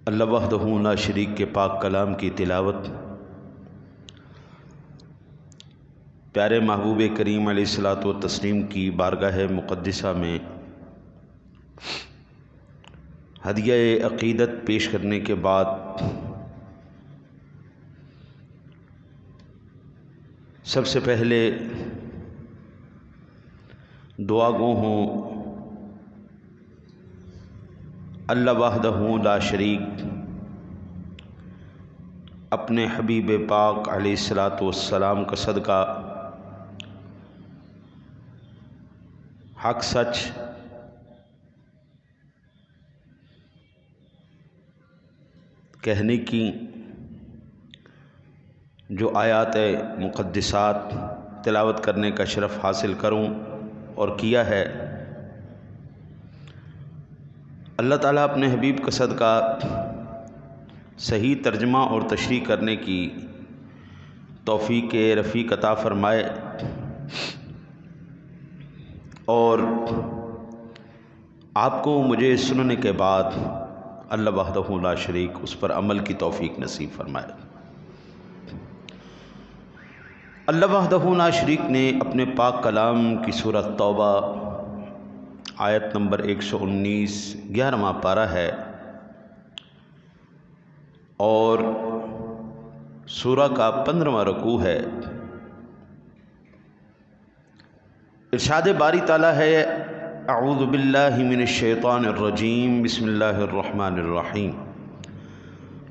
اللہ وحدہ لا شریک کے پاک کلام کی تلاوت پیارے محبوب کریم علیہ الصلاۃ والتسلیم کی بارگاہ مقدسہ میں ہدیہ عقیدت پیش کرنے کے بعد سب سے پہلے دعا گو ہوں اللہ وحدہ لا شریک اپنے حبیب پاک علیہ الصلاۃ والسلام کا صدقہ حق سچ کہنے کی جو آیات مقدسات تلاوت کرنے کا شرف حاصل کروں اور کیا ہے، اللہ تعالیٰ اپنے حبیب کا صدقہ صحیح ترجمہ اور تشریح کرنے کی توفیق رفیق عطا فرمائے اور آپ کو مجھے سننے کے بعد اللہ وحدہ لا شریک اس پر عمل کی توفیق نصیب فرمائے۔ اللہ وحدہ لا شریک نے اپنے پاک کلام کی سورۃ توبہ آیت نمبر 119 11واں پارہ ہے اور سورہ کا 15واں رکوع ہے۔ ارشاد باری تعالیٰ ہے، اعوذ باللہ من الشیطان الرجیم، بسم اللہ الرحمن الرحیم،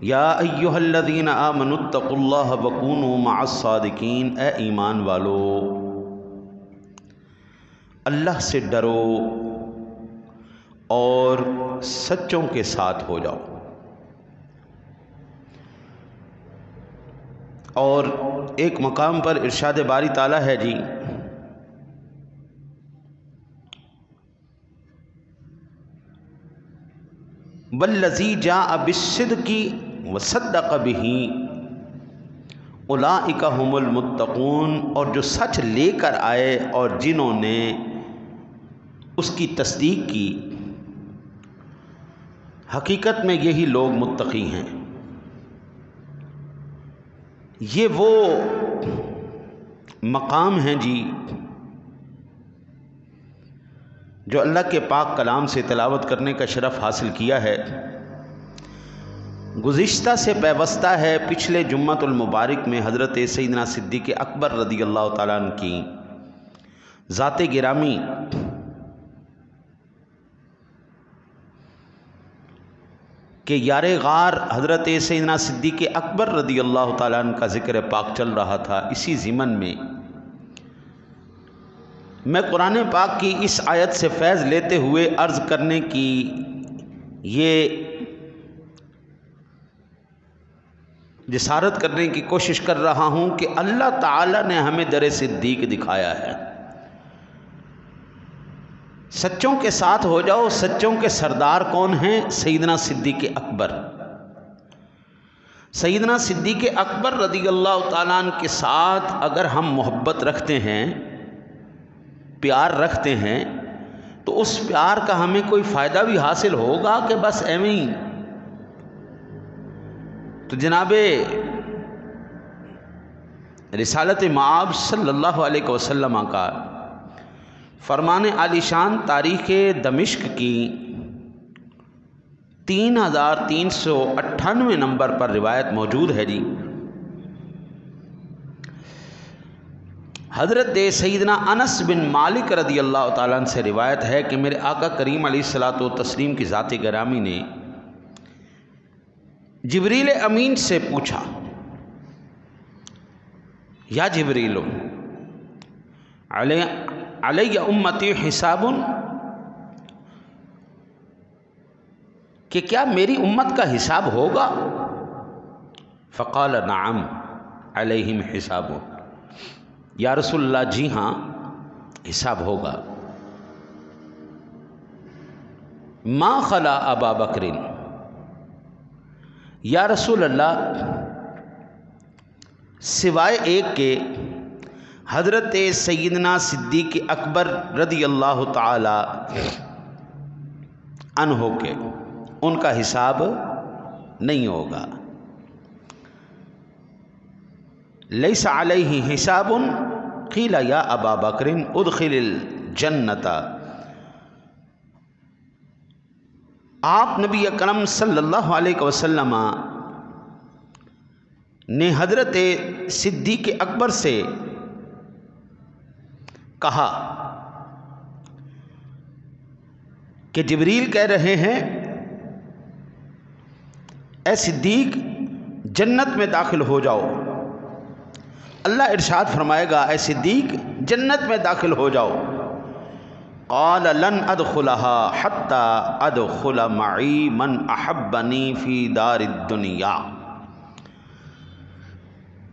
یا ایہا الذین آمنوا اتقوا اللہ وکونوا مع الصادقین، اے ایمان والو اللہ سے ڈرو اور سچوں کے ساتھ ہو جاؤ۔ اور ایک مقام پر ارشاد باری تعالیٰ ہے جی، والذی جاء بالصدق وصدق بہ اولئک ھم المتقون، اور جو سچ لے کر آئے اور جنہوں نے اس کی تصدیق کی، حقیقت میں یہی لوگ متقی ہیں۔ یہ وہ مقام ہیں جی جو اللہ کے پاک کلام سے تلاوت کرنے کا شرف حاصل کیا ہے۔ گزشتہ سے پیوستہ ہے، پچھلے جمعۃ المبارک میں حضرت سیدنا صدیق اکبر رضی اللہ تعالیٰ عنہ کی ذات گرامی کہ یار غار حضرت سیدنا صدیق اکبر رضی اللہ تعالیٰ عنہ کا ذکر پاک چل رہا تھا۔ اسی ضمن میں میں قرآن پاک کی اس آیت سے فیض لیتے ہوئے عرض کرنے کی یہ جسارت کرنے کی کوشش کر رہا ہوں کہ اللہ تعالیٰ نے ہمیں در صدیق دکھایا ہے۔ سچوں کے ساتھ ہو جاؤ۔ سچوں کے سردار کون ہیں؟ سیدنا صدیق اکبر۔ سیدنا صدیق اکبر رضی اللہ تعالیٰ عنہ کے ساتھ اگر ہم محبت رکھتے ہیں، پیار رکھتے ہیں، تو اس پیار کا ہمیں کوئی فائدہ بھی حاصل ہوگا کہ بس ایویں ہی؟ تو جناب رسالت مآب صلی اللہ علیہ وسلم کا فرمان عالی شان تاریخ دمشق کی 3398 نمبر پر روایت موجود ہے جی، حضرت سیدنا انس بن مالک رضی اللہ تعالیٰ عنہ سے روایت ہے کہ میرے آقا کریم علیہ الصلاۃ والتسلیم کی ذات گرامی نے جبریل امین سے پوچھا، یا جبریل علی امتی حساب، کہ کیا میری امت کا حساب ہوگا؟ فقال نعم علیہم حساب، یا رسول اللہ جی ہاں حساب ہوگا۔ ما خلا ابا بکر، یا رسول اللہ سوائے ایک کے حضرت سیدنا صدیق اکبر رضی اللہ تعالی عنہ کے، ان کا حساب نہیں ہوگا۔ لیس علیہ حساب قیل یا ابا بکر ادخل الجنت۔ آپ نبی اکرم صلی اللہ علیہ وسلم نے حضرت صدیق اکبر سے کہا کہ جبریل کہہ رہے ہیں اے صدیق جنت میں داخل ہو جاؤ۔ اللہ ارشاد فرمائے گا اے صدیق جنت میں داخل ہو جاؤ۔ قال لن ادخلها حتى ادخل معي من احبني في دار الدنيا۔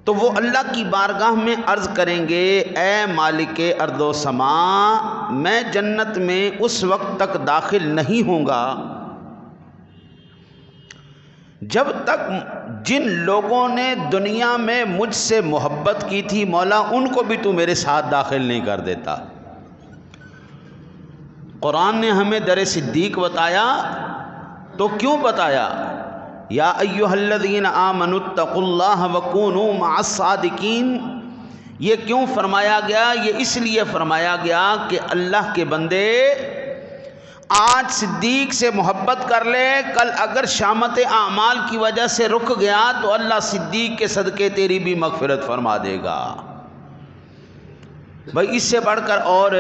تو وہ اللہ کی بارگاہ میں عرض کریں گے اے مالک ارض و سماء، میں جنت میں اس وقت تک داخل نہیں ہوں گا جب تک جن لوگوں نے دنیا میں مجھ سے محبت کی تھی مولا ان کو بھی تو میرے ساتھ داخل نہیں کر دیتا۔ قرآن نے ہمیں در صدیق بتایا تو کیوں بتایا؟ یا ایھا الذین آمنوا اتقوا اللہ وکونوا مع الصادقین، یہ کیوں فرمایا گیا؟ یہ اس لیے فرمایا گیا کہ اللہ کے بندے آج صدیق سے محبت کر لے، کل اگر شامت اعمال کی وجہ سے رک گیا تو اللہ صدیق کے صدقے تیری بھی مغفرت فرما دے گا۔ بھائی اس سے بڑھ کر اور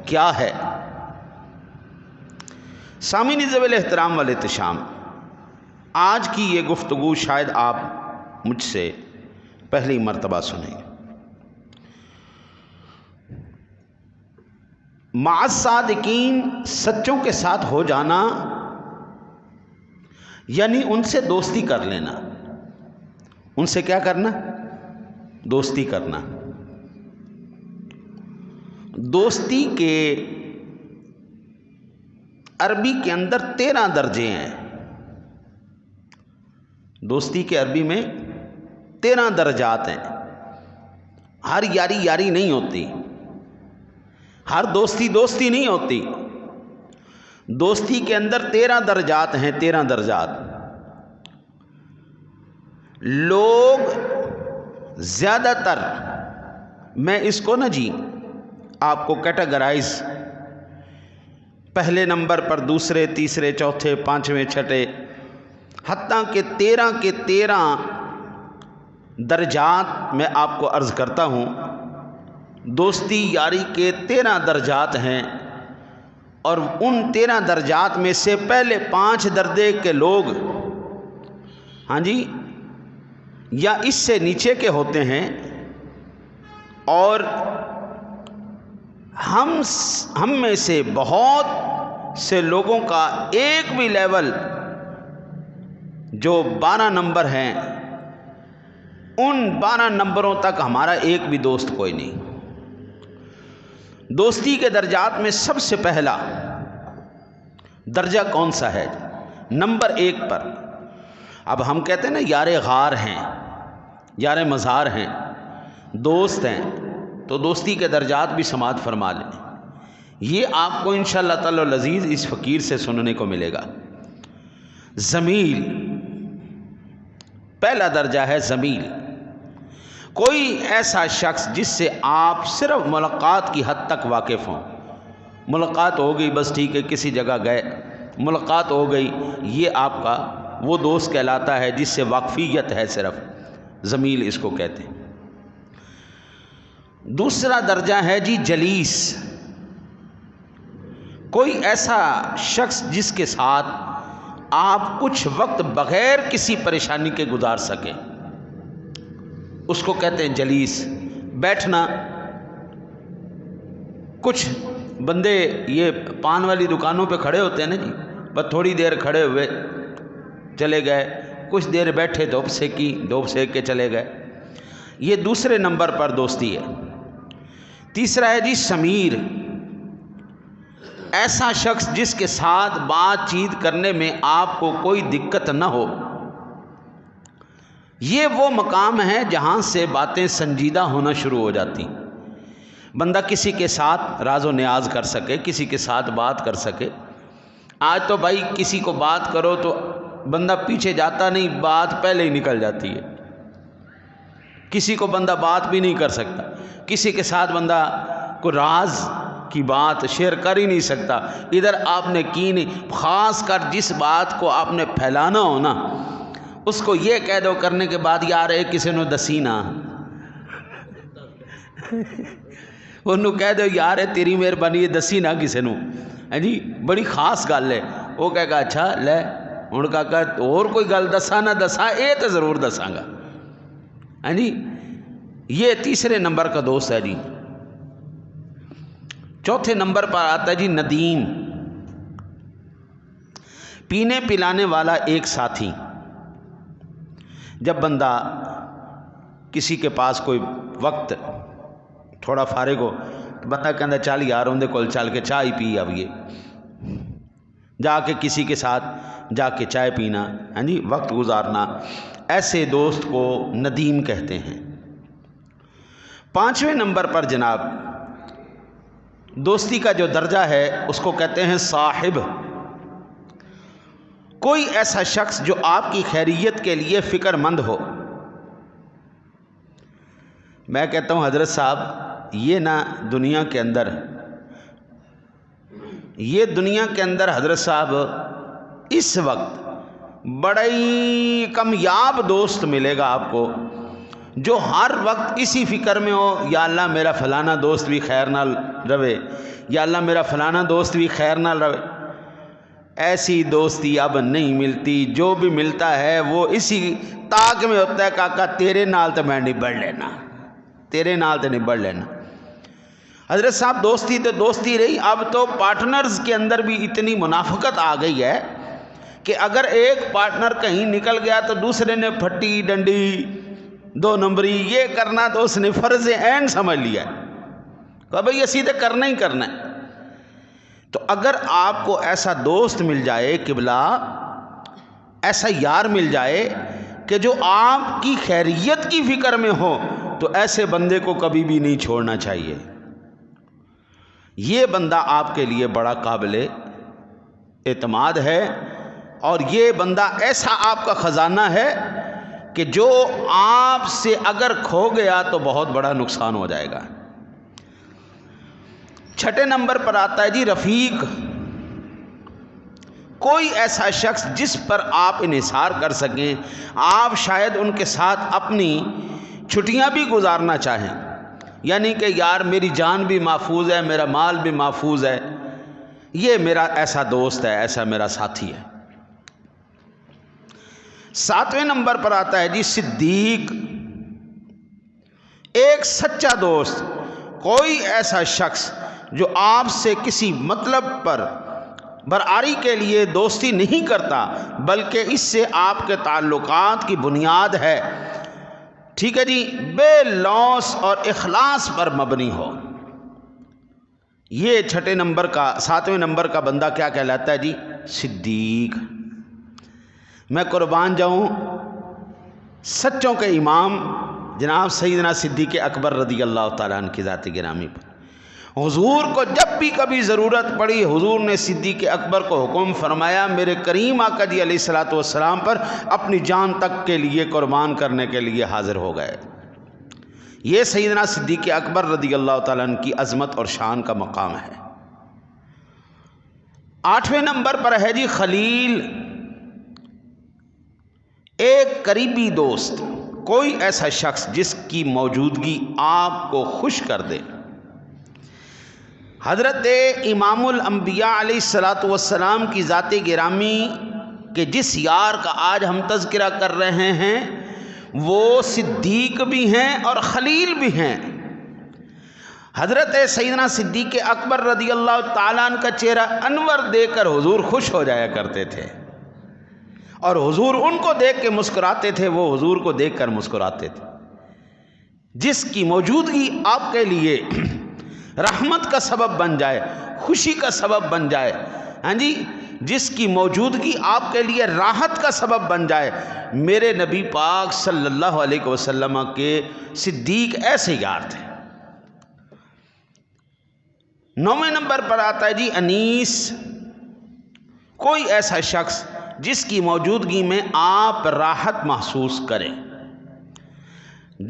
کیا ہے؟ سامعین ذوی الاحترام والاحتشام، آج کی یہ گفتگو شاید آپ مجھ سے پہلی مرتبہ سنیں۔ مع الصادقین، سچوں کے ساتھ ہو جانا یعنی ان سے دوستی کر لینا۔ ان سے کیا کرنا؟ دوستی کرنا۔ دوستی کے عربی کے اندر 13 درجے ہیں۔ دوستی کے عربی میں 13 درجات ہیں۔ ہر یاری یاری نہیں ہوتی، ہر دوستی دوستی نہیں ہوتی۔ دوستی کے اندر 13 درجات ہیں، 13 درجات۔ لوگ زیادہ تر، میں اس کو نا جی آپ کو کیٹاگرائز پہلے نمبر پر، دوسرے، تیسرے، چوتھے، پانچویں، چھٹے، حتیٰ کہ 13 کے 13 درجات میں آپ کو عرض کرتا ہوں۔ دوستی یاری کے 13 درجات ہیں، اور ان 13 درجات میں سے پہلے 5 درجے کے لوگ ہاں جی یا اس سے نیچے کے ہوتے ہیں، اور ہم میں سے بہت سے لوگوں کا ایک بھی لیول جو 12 نمبر ہیں، ان 12 نمبروں تک ہمارا ایک بھی دوست کوئی نہیں۔ دوستی کے درجات میں سب سے پہلا درجہ کون سا ہے؟ نمبر 1 پر اب ہم کہتے ہیں نا یار غار ہیں، یار مزار ہیں، دوست ہیں، تو دوستی کے درجات بھی سماعت فرما لیں۔ یہ آپ کو انشاءاللہ تعالی العزیز اس فقیر سے سننے کو ملے گا۔ زمیل، پہلا درجہ ہے زمیل، کوئی ایسا شخص جس سے آپ صرف ملاقات کی حد تک واقف ہوں۔ ملاقات ہو گئی، بس ٹھیک ہے، کسی جگہ گئے، ملاقات ہو گئی، یہ آپ کا وہ دوست کہلاتا ہے جس سے واقفیت ہے، صرف زمیل اس کو کہتے ہیں۔ دوسرا درجہ ہے جی جلیس، کوئی ایسا شخص جس کے ساتھ آپ کچھ وقت بغیر کسی پریشانی کے گزار سکیں، اس کو کہتے ہیں جلیس۔ بیٹھنا، کچھ بندے یہ پان والی دکانوں پہ کھڑے ہوتے ہیں نا جی، بس تھوڑی دیر کھڑے ہوئے چلے گئے، کچھ دیر بیٹھے، دھوپ سیکی، دھوپ سیک کے چلے گئے، یہ دوسرے نمبر پر دوستی ہے۔ تیسرا ہے جی سمیر، ایسا شخص جس کے ساتھ بات چیت کرنے میں آپ کو کوئی دقت نہ ہو۔ یہ وہ مقام ہے جہاں سے باتیں سنجیدہ ہونا شروع ہو جاتی، بندہ کسی کے ساتھ راز و نیاز کر سکے، کسی کے ساتھ بات کر سکے۔ آج تو بھائی کسی کو بات کرو تو بندہ پیچھے جاتا نہیں، بات پہلے ہی نکل جاتی ہے. کسی کو بندہ بات بھی نہیں کر سکتا، کسی کے ساتھ بندہ کوئی راز کی بات شیئر کر ہی نہیں سکتا. ادھر آپ نے کی نہیں. خاص کر جس بات کو آپ نے پھیلانا ہو نا، اس کو یہ کہہ دو کرنے کے بعد یار ایک کسی نے دسی نا، انہوں کہہ دو یار تیری مہربانی دسی نہ کسی نو، جی بڑی خاص گل ہے. وہ کہے گا اچھا لے ہوں کاکا اور کوئی گل دسا نہ دسا یہ تو ضرور دساں گا. ہاں جی، یہ تیسرے نمبر کا دوست ہے جی. چوتھے نمبر پر آتا ہے جی ندیم، پینے پلانے والا ایک ساتھی. جب بندہ کسی کے پاس کوئی وقت تھوڑا فارغ ہو تو بندہ کہتا چل یار اندے کول چل کے چائے پی آئیے، جا کے کسی کے ساتھ جا کے چائے پینا، ہاں جی وقت گزارنا، ایسے دوست کو ندیم کہتے ہیں. پانچویں نمبر پر جناب دوستی کا جو درجہ ہے اس کو کہتے ہیں صاحب. کوئی ایسا شخص جو آپ کی خیریت کے لیے فکر مند ہو. میں کہتا ہوں حضرت صاحب یہ نا دنیا کے اندر حضرت صاحب اس وقت بڑا ہی کامیاب دوست ملے گا آپ کو جو ہر وقت اسی فکر میں ہو، یا اللہ میرا فلانا دوست بھی خیر نال رہے، یا اللہ میرا فلانا دوست بھی خیر نال رہے. ایسی دوستی اب نہیں ملتی. جو بھی ملتا ہے وہ اسی طاق میں ہوتا ہے کاکا تیرے نال تو میں نبڑ لینا، تیرے نال تو نبڑ لینا. حضرت صاحب دوستی تو دوستی رہی، اب تو پارٹنرز کے اندر بھی اتنی منافقت آ گئی ہے کہ اگر ایک پارٹنر کہیں نکل گیا تو دوسرے نے پھٹی ڈنڈی دو نمبری یہ کرنا تو اس نے فرض عین سمجھ لیا ہے کہ بھئی یہ سیدھے کرنا ہی کرنا ہے. تو اگر آپ کو ایسا دوست مل جائے قبلہ، ایسا یار مل جائے کہ جو آپ کی خیریت کی فکر میں ہو، تو ایسے بندے کو کبھی بھی نہیں چھوڑنا چاہیے. یہ بندہ آپ کے لیے بڑا قابل اعتماد ہے، اور یہ بندہ ایسا آپ کا خزانہ ہے کہ جو آپ سے اگر کھو گیا تو بہت بڑا نقصان ہو جائے گا. چھٹے نمبر پر آتا ہے جی رفیق. کوئی ایسا شخص جس پر آپ انحصار کر سکیں، آپ شاید ان کے ساتھ اپنی چھٹیاں بھی گزارنا چاہیں، یعنی کہ یار میری جان بھی محفوظ ہے، میرا مال بھی محفوظ ہے، یہ میرا ایسا دوست ہے، ایسا میرا ساتھی ہے. ساتویں نمبر پر آتا ہے جی صدیق. ایک سچا دوست، کوئی ایسا شخص جو آپ سے کسی مطلب پر برآری کے لیے دوستی نہیں کرتا بلکہ اس سے آپ کے تعلقات کی بنیاد ہے، ٹھیک ہے جی، بے لوث اور اخلاص پر مبنی ہو. یہ ساتویں نمبر کا بندہ کیا کہلاتا ہے جی؟ صدیق. میں قربان جاؤں سچوں کے امام جناب سیدنا صدیق اکبر رضی اللہ تعالیٰ عنہ کی ذات گرامی پر. حضور کو جب بھی کبھی ضرورت پڑی حضور نے صدیق اکبر کو حکم فرمایا میرے کریم آقا جی علیہ الصلوۃ والسلام پر اپنی جان تک کے لیے قربان کرنے کے لیے حاضر ہو گئے. یہ سیدنا صدیق اکبر رضی اللہ تعالیٰ عنہ کی عظمت اور شان کا مقام ہے. آٹھویں نمبر پر ہے جی خلیل. ایک قریبی دوست، کوئی ایسا شخص جس کی موجودگی آپ کو خوش کر دے. حضرت امام الانبیاء علیہ الصلوۃ والسلام کی ذات گرامی کے جس یار کا آج ہم تذکرہ کر رہے ہیں وہ صدیق بھی ہیں اور خلیل بھی ہیں. حضرت سیدنا صدیق اکبر رضی اللہ تعالیٰ عنہ کا چہرہ انور دیکھ کر حضور خوش ہو جایا کرتے تھے، اور حضور ان کو دیکھ کے مسکراتے تھے، وہ حضور کو دیکھ کر مسکراتے تھے. جس کی موجودگی آپ کے لیے رحمت کا سبب بن جائے، خوشی کا سبب بن جائے، ہاں جی، جس کی موجودگی آپ کے لیے راحت کا سبب بن جائے، میرے نبی پاک صلی اللہ علیہ وسلم کے صدیق ایسے یار تھے. 9ویں نمبر پر آتا ہے جی انیس. کوئی ایسا شخص جس کی موجودگی میں آپ راحت محسوس کریں۔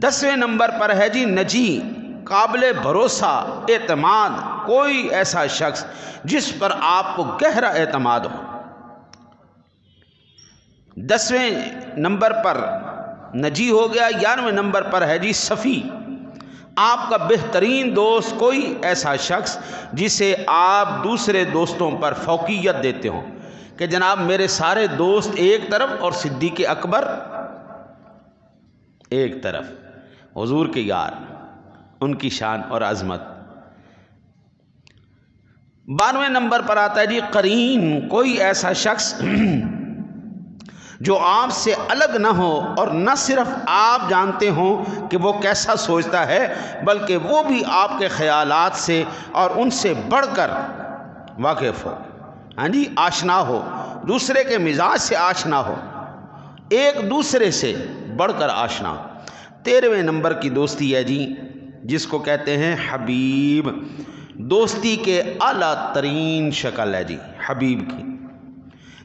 10ویں نمبر پر ہے جی نجی، قابل بھروسہ، اعتماد، کوئی ایسا شخص جس پر آپ کو گہرا اعتماد ہو۔ 10ویں نمبر پر نجی ہو گیا۔ 11ویں نمبر پر ہے جی صفی، آپ کا بہترین دوست، کوئی ایسا شخص جسے آپ دوسرے دوستوں پر فوقیت دیتے ہوں کہ جناب میرے سارے دوست ایک طرف اور صدیق اکبر ایک طرف، حضور کے یار، ان کی شان اور عظمت۔ 12ویں نمبر پر آتا ہے جی قرین، کوئی ایسا شخص جو آپ سے الگ نہ ہو اور نہ صرف آپ جانتے ہوں کہ وہ کیسا سوچتا ہے بلکہ وہ بھی آپ کے خیالات سے اور ان سے بڑھ کر واقف ہو، ہاں جی، آشنا ہو، دوسرے کے مزاج سے آشنا ہو، ایک دوسرے سے بڑھ کر آشنا ہو۔ 13ویں نمبر کی دوستی ہے جی جس کو کہتے ہیں حبیب، دوستی کے اعلیٰ ترین شکل ہے جی حبیب کی،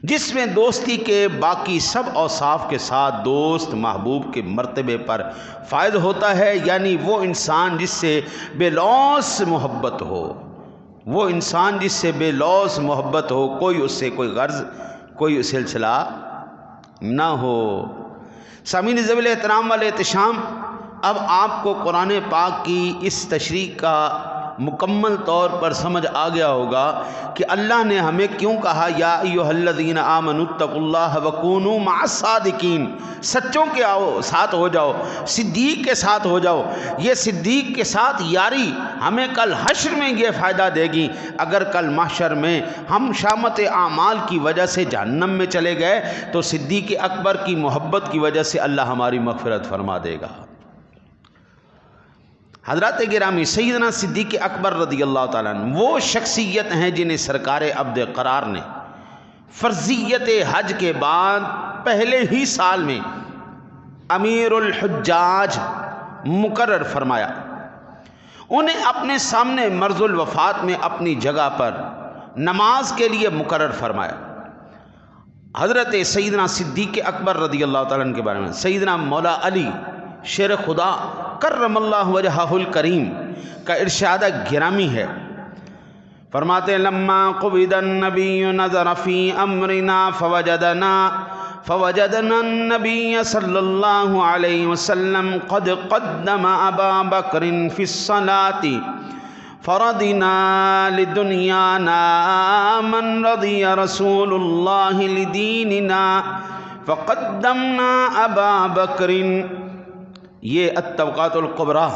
جس میں دوستی کے باقی سب اوصاف کے ساتھ دوست محبوب کے مرتبے پر فائز ہوتا ہے، یعنی وہ انسان جس سے بے لوث محبت ہو، وہ انسان جس سے بے لوث محبت ہو، کوئی اس سے کوئی غرض، کوئی سلسلہ نہ ہو۔ سامعین ذوی احترام والے احتشام، اب آپ کو قرآن پاک کی اس تشریح کا مکمل طور پر سمجھ آ گیا ہوگا کہ اللہ نے ہمیں کیوں کہا یا ایھا الذین آمنوا اتقوا اللہ وکونوا مع الصادقین، سچوں کے ساتھ ہو جاؤ، صدیق کے ساتھ ہو جاؤ۔ یہ صدیق کے ساتھ یاری ہمیں کل حشر میں یہ فائدہ دے گی، اگر کل محشر میں ہم شامت اعمال کی وجہ سے جہنم میں چلے گئے تو صدیق اکبر کی محبت کی وجہ سے اللہ ہماری مغفرت فرما دے گا۔ حضرات گرامی، سیدنا صدیق اکبر رضی اللہ تعالیٰ عنہ وہ شخصیت ہیں جنہیں سرکار عبد قرار نے فرضیت حج کے بعد پہلے ہی سال میں امیر الحجاج مقرر فرمایا، انہیں اپنے سامنے مرض الوفات میں اپنی جگہ پر نماز کے لیے مقرر فرمایا۔ حضرت سیدنا صدیق اکبر رضی اللہ تعالیٰ عنہ کے بارے میں سیدنا مولا علی شیر خدا کرم اللہ وجہہ الکریم کا ارشاد گرامی ہے، فرماتے ہیں لما قبض النبی نظر فی امرنا فوجدنا النبی صلی اللہ علیہ وسلم قد قدم ابا بکر فی الصلاة فرضنا لدنیانا من رضی رسول اللہ لدیننا فقدمنا ابا بکر۔ یہ الطبقات القبریٰ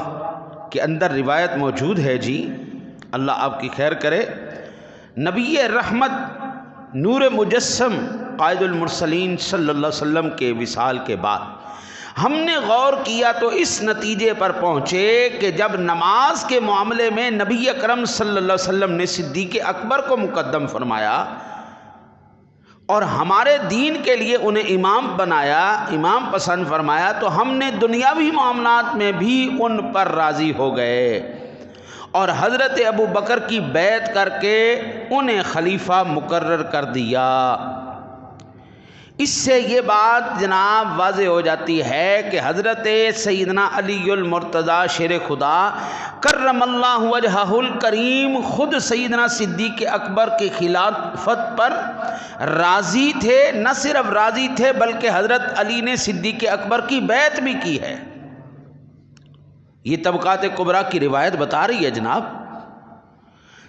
کے اندر روایت موجود ہے جی، اللہ آپ کی خیر کرے۔ نبی رحمت نور مجسم قائد المرسلین صلی اللہ علیہ وسلم کے وصال کے بعد ہم نے غور کیا تو اس نتیجے پر پہنچے کہ جب نماز کے معاملے میں نبی اکرم صلی اللہ علیہ وسلم نے صدیق اکبر کو مقدم فرمایا اور ہمارے دین کے لیے انہیں امام بنایا، امام پسند فرمایا، تو ہم نے دنیاوی معاملات میں بھی ان پر راضی ہو گئے اور حضرت ابو بکر کی بیعت کر کے انہیں خلیفہ مقرر کر دیا۔ اس سے یہ بات جناب واضح ہو جاتی ہے کہ حضرت سیدنا علی المرتضیٰ شیر خدا کرم اللہ وجہہ الکریم خود سیدنا صدیق اکبر کی خلافت پر راضی تھے، نہ صرف راضی تھے بلکہ حضرت علی نے صدیق اکبر کی بیعت بھی کی ہے۔ یہ طبقات کبریٰ کی روایت بتا رہی ہے جناب۔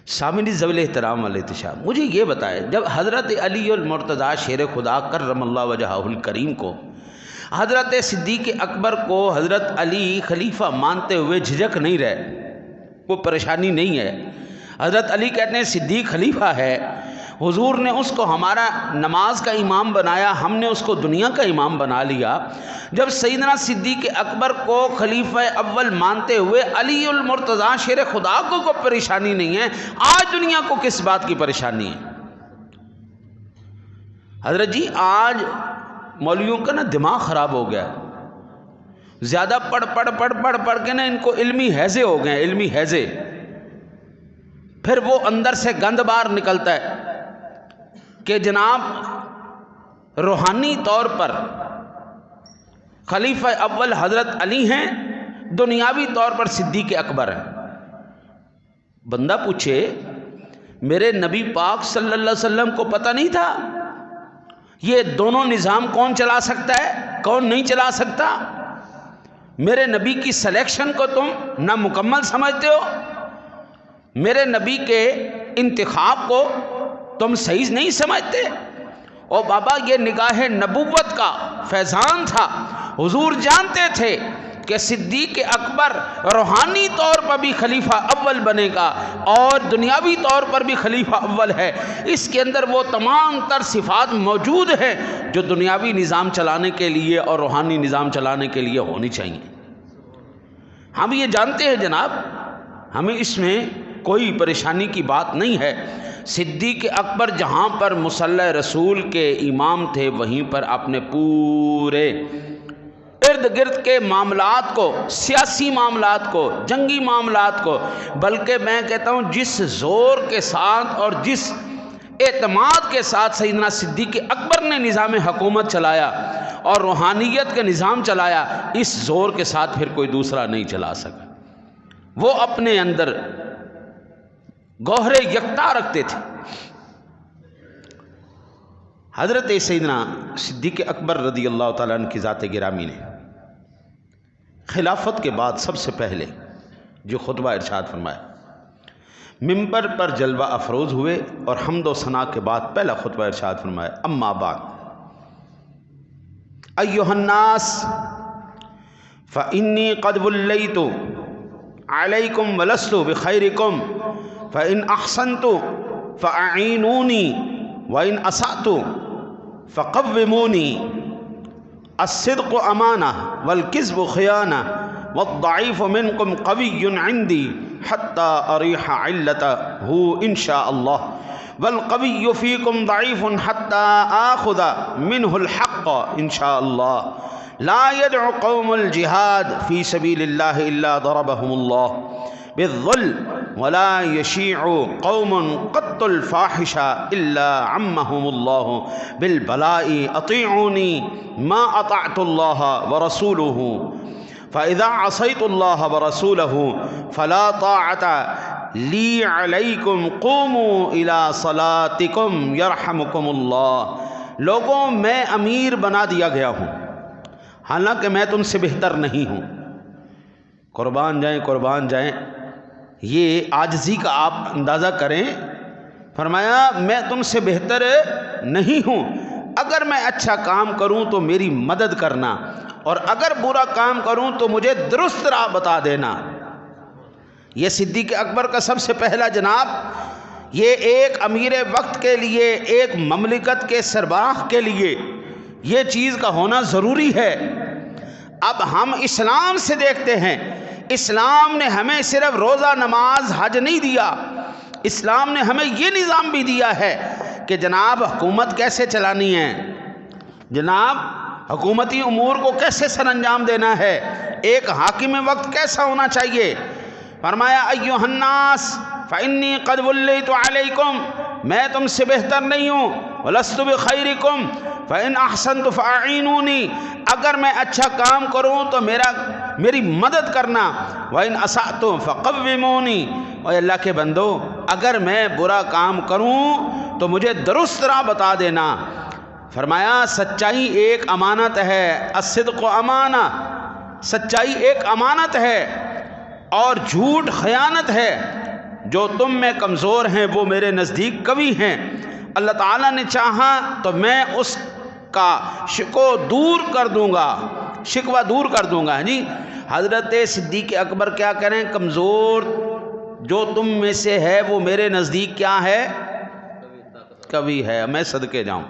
سامعین ذوی احترام والے احتشام، مجھے یہ بتائے جب حضرت علی المرتضیٰ شیر خدا کرم اللہ وجہہ الکریم کو، حضرت صدیق اکبر کو حضرت علی خلیفہ مانتے ہوئے جھجک نہیں رہے، کوئی پریشانی نہیں ہے، حضرت علی کہتے ہیں صدیق خلیفہ ہے، حضور نے اس کو ہمارا نماز کا امام بنایا، ہم نے اس کو دنیا کا امام بنا لیا۔ جب سیدنا صدیق اکبر کو خلیفہ اول مانتے ہوئے علی المرتضیٰ شیر خدا کو کوئی پریشانی نہیں ہے، آج دنیا کو کس بات کی پریشانی ہے؟ حضرت جی آج مولویوں کا نا دماغ خراب ہو گیا، زیادہ پڑھ کے نا ان کو علمی ہیضے ہو گئے، علمی ہیضے، پھر وہ اندر سے گند باہر نکلتا ہے کہ جناب روحانی طور پر خلیفہ اول حضرت علی ہیں، دنیاوی طور پر صدیق اکبر ہیں۔ بندہ پوچھے میرے نبی پاک صلی اللہ علیہ وسلم کو پتہ نہیں تھا یہ دونوں نظام کون چلا سکتا ہے، کون نہیں چلا سکتا؟ میرے نبی کی سلیکشن کو تم نامکمل سمجھتے ہو، میرے نبی کے انتخاب کو تم صحیح نہیں سمجھتے؟ او بابا، یہ نگاہ نبوت کا فیضان تھا، حضور جانتے تھے کہ صدیق اکبر روحانی طور پر بھی خلیفہ اول بنے گا اور دنیاوی طور پر بھی خلیفہ اول ہے۔ اس کے اندر وہ تمام تر صفات موجود ہیں جو دنیاوی نظام چلانے کے لیے اور روحانی نظام چلانے کے لیے ہونی چاہیے۔ ہم یہ جانتے ہیں جناب، ہمیں اس میں کوئی پریشانی کی بات نہیں ہے۔ صدیق اکبر جہاں پر مصلی رسول کے امام تھے، وہیں پر اپنے پورے ارد گرد کے معاملات کو، سیاسی معاملات کو، جنگی معاملات کو، بلکہ میں کہتا ہوں جس زور کے ساتھ اور جس اعتماد کے ساتھ سیدنا صدیق اکبر نے نظام حکومت چلایا اور روحانیت کا نظام چلایا، اس زور کے ساتھ پھر کوئی دوسرا نہیں چلا سکا۔ وہ اپنے اندر گوہر یکتا رکھتے تھے۔ حضرت سیدنا صدیق اکبر رضی اللہ تعالیٰ عنہ کی ذات گرامی نے خلافت کے بعد سب سے پہلے جو خطبہ ارشاد فرمایا، ممبر پر جلوہ افروز ہوئے اور حمد و ثنا کے بعد پہلا خطبہ ارشاد فرمایا، اما بعد ایھا الناس فانی قد ولیت علیکم ولست بخیرکم فان احسنت فاعینونی وان اسأت فقومونی الصدق امانہ والکذب خیانہ والضعیف منکم قوی عندی حتی اریح علتہ انشاء اللہ والقوی فیکم ضعیف حتی آخذ منہ الحق انشاء اللہ لا يدع قوم الجہاد فی سبیل اللہ الا ضربهم اللہ بالظل ولا يشيع قوم قط الفاحش الا عمهم الله بالبلاء اطيعوني ما اطعت الله ورسوله فاذا عصيت الله ورسوله فلا طاعة لي عليكم قوموا الى صلاتكم يرحمكم الله۔ لوگوں، میں امیر بنا دیا گیا ہوں، حالانکہ میں تم سے بہتر نہیں ہوں۔ قربان جائیں، قربان جائیں، یہ عاجزی کا آپ اندازہ کریں۔ فرمایا میں تم سے بہتر نہیں ہوں، اگر میں اچھا کام کروں تو میری مدد کرنا، اور اگر برا کام کروں تو مجھے درست راہ بتا دینا۔ یہ صدیق اکبر کا سب سے پہلا جناب، یہ ایک امیر وقت کے لیے، ایک مملکت کے سربراہ کے لیے یہ چیز کا ہونا ضروری ہے۔ اب ہم اسلام سے دیکھتے ہیں، اسلام نے ہمیں صرف روزہ، نماز، حج نہیں دیا، اسلام نے ہمیں یہ نظام بھی دیا ہے کہ جناب حکومت کیسے چلانی ہے، جناب حکومتی امور کو کیسے سر انجام دینا ہے، ایک حاکم وقت کیسا ہونا چاہیے۔ فرمایا ایھا الناس فانی قد ولیت علیکم، میں تم سے بہتر نہیں ہوں، ولست بخیرکم فان احسنت فاعینونی، اگر میں اچھا کام کروں تو میری مدد کرنا، وان اسأت فقومونی، اور اللہ کے بندو اگر میں برا کام کروں تو مجھے درست راہ بتا دینا۔ فرمایا سچائی ایک امانت ہے، الصدق امانہ، سچائی ایک امانت ہے اور جھوٹ خیانت ہے۔ جو تم میں کمزور ہیں وہ میرے نزدیک قوی ہیں، اللہ تعالیٰ نے چاہا تو میں اس کا شکوہ دور کر دوں گا۔ جی حضرت صدیق اکبر کیا کریں، کمزور جو تم میں سے ہے وہ میرے نزدیک کیا ہے، قوی ہے، میں صدقے جاؤں۔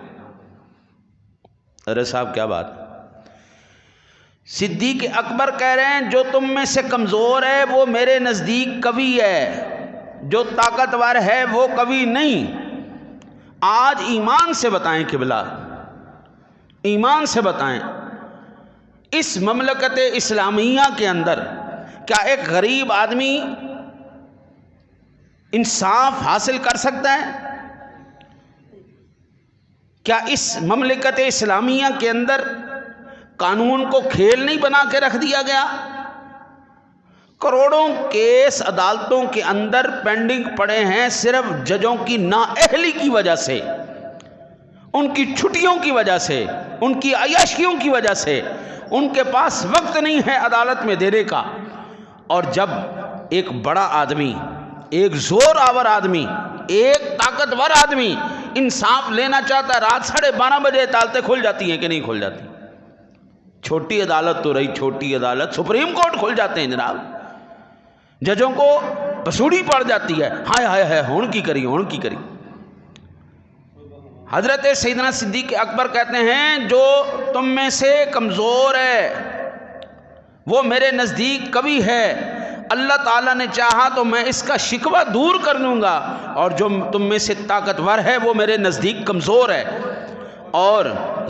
ارے صاحب کیا بات، صدیق اکبر کہہ رہے ہیں جو تم میں سے کمزور ہے وہ میرے نزدیک قوی ہے، جو طاقتور ہے وہ قوی نہیں۔ آج ایمان سے بتائیں قبلہ، ایمان سے بتائیں، اس مملکت اسلامیہ کے اندر کیا ایک غریب آدمی انصاف حاصل کر سکتا ہے؟ کیا اس مملکت اسلامیہ کے اندر قانون کو کھیل نہیں بنا کے رکھ دیا گیا؟ کروڑوں کیس عدالتوں کے اندر پینڈنگ پڑے ہیں صرف ججوں کی نااہلی کی وجہ سے، ان کی چھٹیوں کی وجہ سے، ان کی عیاشیوں کی وجہ سے۔ ان کے پاس وقت نہیں ہے عدالت میں دینے کا۔ اور جب ایک بڑا آدمی، ایک زور آور آدمی، ایک طاقتور آدمی انصاف لینا چاہتا ہے، رات 12:30 بجے عدالتیں کھل جاتی ہیں کہ نہیں کھل جاتی؟ چھوٹی عدالت تو رہی چھوٹی عدالت، سپریم کورٹ کھل جاتے ہیں جناب، ججوں کو پسوڑی پڑ جاتی ہے، ہائے ہائے ہائے ہون کی کری۔ حضرت سیدنا صدیق اکبر کہتے ہیں جو تم میں سے کمزور ہے وہ میرے نزدیک قوی ہے، اللہ تعالیٰ نے چاہا تو میں اس کا شکوہ دور کر دوں گا، اور جو تم میں سے طاقتور ہے وہ میرے نزدیک کمزور ہے۔ اور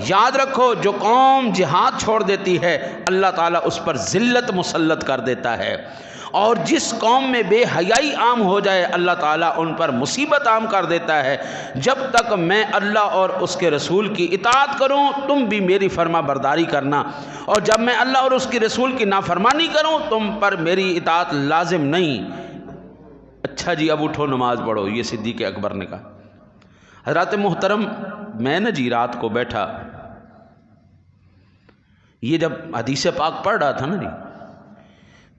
یاد رکھو جو قوم جہاد چھوڑ دیتی ہے اللہ تعالیٰ اس پر ذلت مسلط کر دیتا ہے، اور جس قوم میں بے حیائی عام ہو جائے اللہ تعالیٰ ان پر مصیبت عام کر دیتا ہے۔ جب تک میں اللہ اور اس کے رسول کی اطاعت کروں تم بھی میری فرما برداری کرنا، اور جب میں اللہ اور اس کے رسول کی نافرمانی کروں تم پر میری اطاعت لازم نہیں۔ اچھا جی اب اٹھو نماز پڑھو، یہ صدیق اکبر نے کہا۔ حضرات محترم، میں جی رات کو بیٹھا، یہ جب حدیث پاک پڑھ رہا تھا نا جی،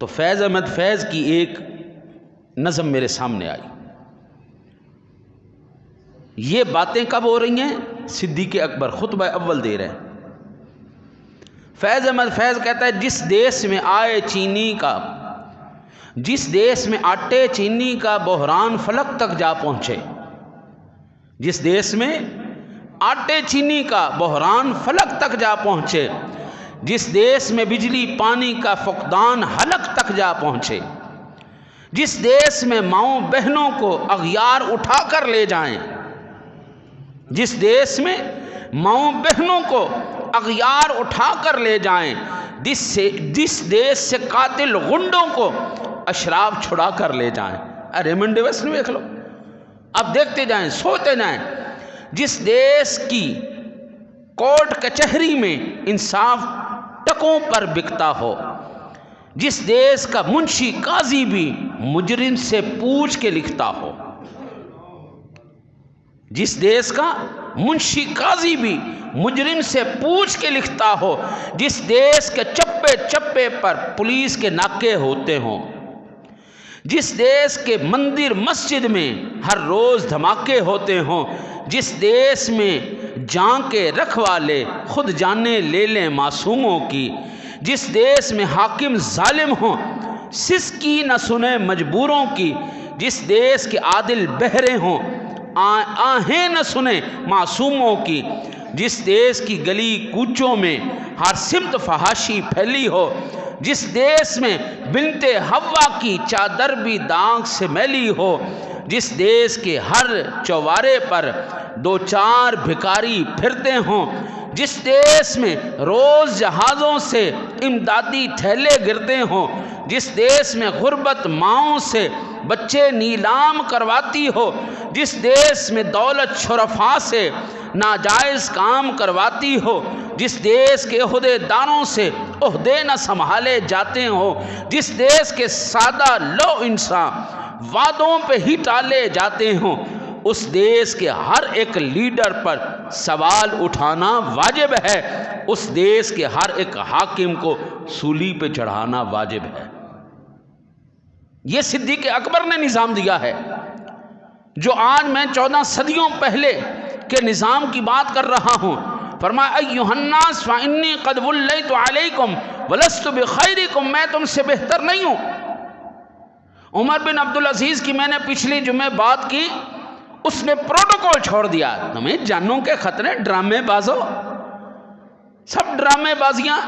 تو فیض احمد فیض کی ایک نظم میرے سامنے آئی۔ یہ باتیں کب ہو رہی ہیں؟ صدیق اکبر خطبہ اول دے رہے ہیں۔ فیض احمد فیض کہتا ہے جس دیس میں آٹے چینی کا بحران فلک تک جا پہنچے، جس دیس میں آٹے چینی کا بحران فلک تک جا پہنچے، جس دیس میں بجلی پانی کا فقدان حلق تک جا پہنچے، جس دیس میں ماؤں بہنوں کو اغیار اٹھا کر لے جائیں، جس دیس میں ماؤں بہنوں کو اغیار اٹھا کر لے جائیں، جس دیس سے قاتل غنڈوں کو اشراف چھڑا کر لے جائیں۔ ریمنڈ ڈیوس نے دیکھ لو، اب دیکھتے جائیں سوچتے جائیں، جس دیس کی کورٹ کچہری میں انصاف ٹکوں پر بکتا ہو، جس دیس کا منشی قاضی بھی مجرم سے پوچھ کے لکھتا ہو، جس دیس کا منشی قاضی بھی مجرم سے پوچھ کے لکھتا ہو، جس دیس کے چپے چپے پر پولیس کے ناکے ہوتے ہوں، جس دیس کے مندر مسجد میں ہر روز دھماکے ہوتے ہوں، جس دیس میں جان کے رکھوالے خود جانیں لے لیں معصوموں کی، جس دیس میں حاکم ظالم ہوں سسکی نہ سنیں مجبوروں کی، جس دیس کے عادل بہرے ہوں آہیں نہ سنیں معصوموں کی، جس دیس کی گلی کوچوں میں ہر سمت فحاشی پھیلی ہو، جس دیس میں بنت حوا کی چادر بھی داغ سے میلی ہو، جس دیس کے ہر چوبارے پر دو چار بھکاری پھرتے ہوں، جس دیس میں روز جہازوں سے امدادی تھیلے گرتے ہوں، جس دیس میں غربت ماؤں سے بچے نیلام کرواتی ہو، جس دیس میں دولت شرفا سے ناجائز کام کرواتی ہو، جس دیس کے عہدے داروں سے عہدے نہ سنبھالے جاتے ہوں، جس دیس کے سادہ لو انسان وعدوں پہ ہی ٹالے جاتے ہوں، اس دیس کے ہر ایک لیڈر پر سوال اٹھانا واجب ہے، اس دیس کے ہر ایک حاکم کو سولی پہ چڑھانا واجب ہے۔ یہ صدیق اکبر نے نظام دیا ہے، جو آج میں 14 صدیوں پہلے کے نظام کی بات کر رہا ہوں۔ فرمایا ایھا الناس فانی قد ولیت علیکم ولست بخیرکم، میں تم سے بہتر نہیں ہوں۔ عمر بن عبدالعزیز کی میں نے پچھلی جمعے بات کی، اس نے پروٹوکول چھوڑ دیا، تمہیں جانوں کے خطرے، ڈرامے بازو، سب ڈرامے بازیاں،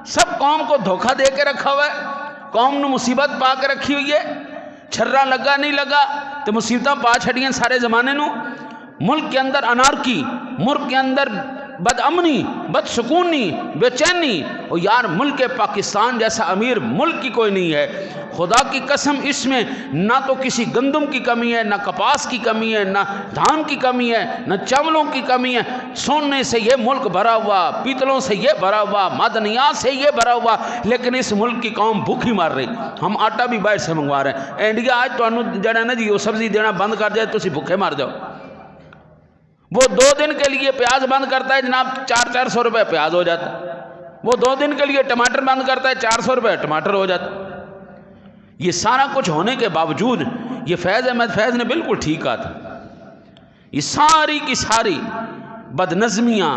سب قوم کو دھوکہ دے کے رکھا ہوا ہے، قوم نے مصیبت پا کے رکھی ہوئی ہے، چھرا لگا نہیں لگا تو مصیبتیں پا چھڑیاں سارے زمانے نو۔ ملک کے اندر انارکی، ملک کے اندر بد امنی، بد سکونی، بے چینی، اور یار ملک پاکستان جیسا امیر ملک کی کوئی نہیں ہے۔ خدا کی قسم اس میں نہ تو کسی گندم کی کمی ہے، نہ کپاس کی کمی ہے، نہ دھان کی کمی ہے، نہ چاولوں کی کمی ہے۔ سونے سے یہ ملک بھرا ہوا، پیتلوں سے یہ بھرا ہوا، معدنیات سے یہ بھرا ہوا، لیکن اس ملک کی قوم بھوکی مار رہی۔ ہم آٹا بھی باہر سے منگوا رہے ہیں۔ انڈیا آج تو جڑا نا جی وہ سبزی دینا بند کر جائے تو اسی بھوکے مار جاؤ۔ وہ 2 دن کے لیے پیاز بند کرتا ہے جناب، 400 روپے پیاز ہو جاتا ہے۔ وہ 2 دن کے لیے ٹماٹر بند کرتا ہے، 400 روپے ٹماٹر ہو جاتا ہے۔ یہ سارا کچھ ہونے کے باوجود یہ فیض احمد فیض نے بالکل ٹھیک کہا تھا، یہ ساری کی ساری بد نظمیاں،